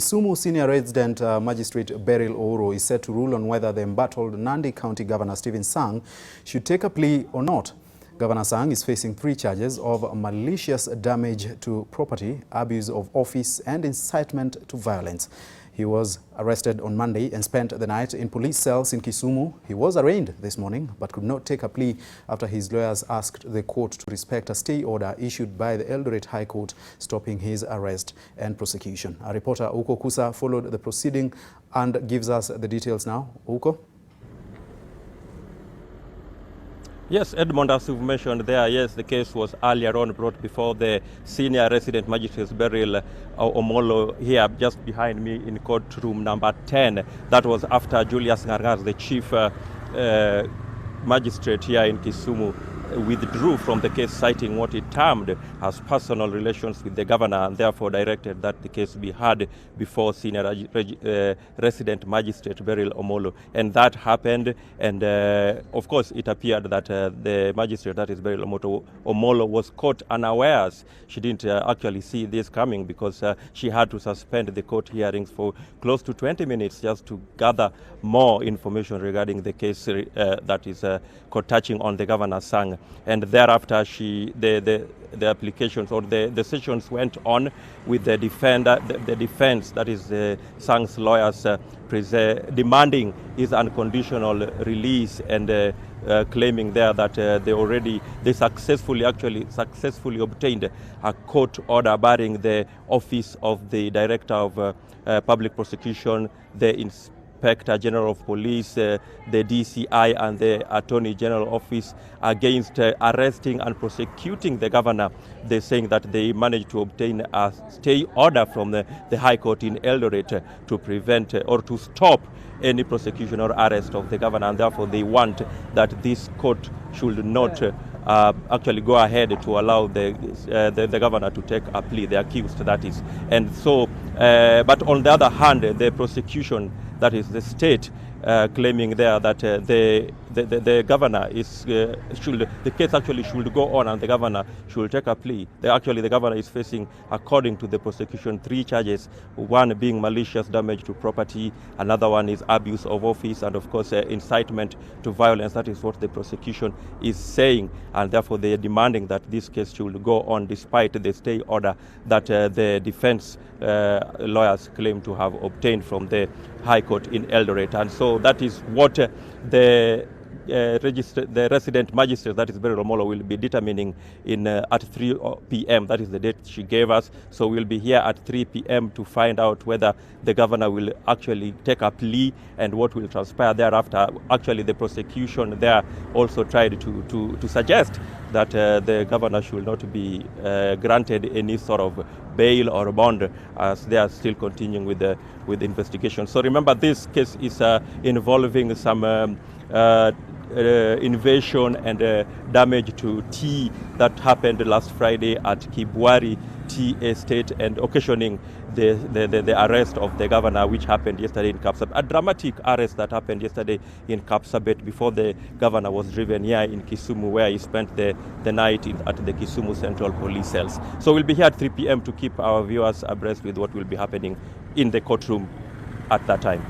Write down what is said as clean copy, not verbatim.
Kisumu senior resident magistrate Beryl Omollo is set to rule on whether the embattled Nandi County Governor Stephen Sang should take a plea or not. Governor Sang is facing 3 charges of malicious damage to property, abuse of office, and incitement to violence. He was arrested on Monday and spent the night in police cells in Kisumu. He was arraigned this morning but could not take a plea after his lawyers asked the court to respect a stay order issued by the Eldoret High Court stopping his arrest and prosecution. Our reporter Uko Kusa followed the proceeding and gives us the details now. Uko? Yes, Edmond, as you've mentioned there, yes, the case was earlier on brought before the senior resident magistrate Beryl Omollo here just behind me in courtroom number 10. That was after Julius Ngargar, the chief magistrate here in Kisumu, withdrew from the case, citing what he termed as personal relations with the governor, and therefore directed that the case be heard before senior resident magistrate Beryl Omollo. And that happened, and of course it appeared that the magistrate, that is Beryl Omollo, was caught unawares. She didn't actually see this coming because she had to suspend the court hearings for close to 20 minutes just to gather more information regarding the case that is touching on the governor Sang. And thereafter, the applications or the sessions went on with the defense, that is Sang's lawyers, demanding his unconditional release and claiming there that they successfully obtained a court order barring the office of the director of public prosecution, the Inspector General of Police, the DCI and the Attorney General Office against arresting and prosecuting the governor. They're saying that they managed to obtain a stay order from the High Court in Eldoret to prevent or to stop any prosecution or arrest of the governor, and therefore they want that this court should not actually go ahead to allow the governor to take a plea, the accused, that is. And so, but on the other hand, the prosecution, that is the state, claiming there that the governor the case actually should go on and the governor should take a plea. The governor is facing, according to the prosecution, 3 charges, one being malicious damage to property, another one is abuse of office, and of course incitement to violence. That is what the prosecution is saying, and therefore they are demanding that this case should go on despite the stay order that the defense lawyers claim to have obtained from the High Court in Eldoret. And so that is what the resident magistrate, that is Beryl Omollo, will be determining at 3 p.m. That is the date she gave us. So we'll be here at 3 p.m. to find out whether the governor will actually take a plea and what will transpire thereafter. Actually, the prosecution there also tried to suggest that the governor should not be granted any sort of bail or bond, as they are still continuing with the investigation. So remember, this case is involving some invasion and damage to tea that happened last Friday at Kibwari Tea Estate, and occasioning the arrest of the governor, which happened yesterday in Kapsabet. A dramatic arrest that happened yesterday in Kapsabet before the governor was driven here in Kisumu, where he spent the night at the Kisumu Central Police cells. So we'll be here at 3 p.m. to keep our viewers abreast with what will be happening in the courtroom at that time.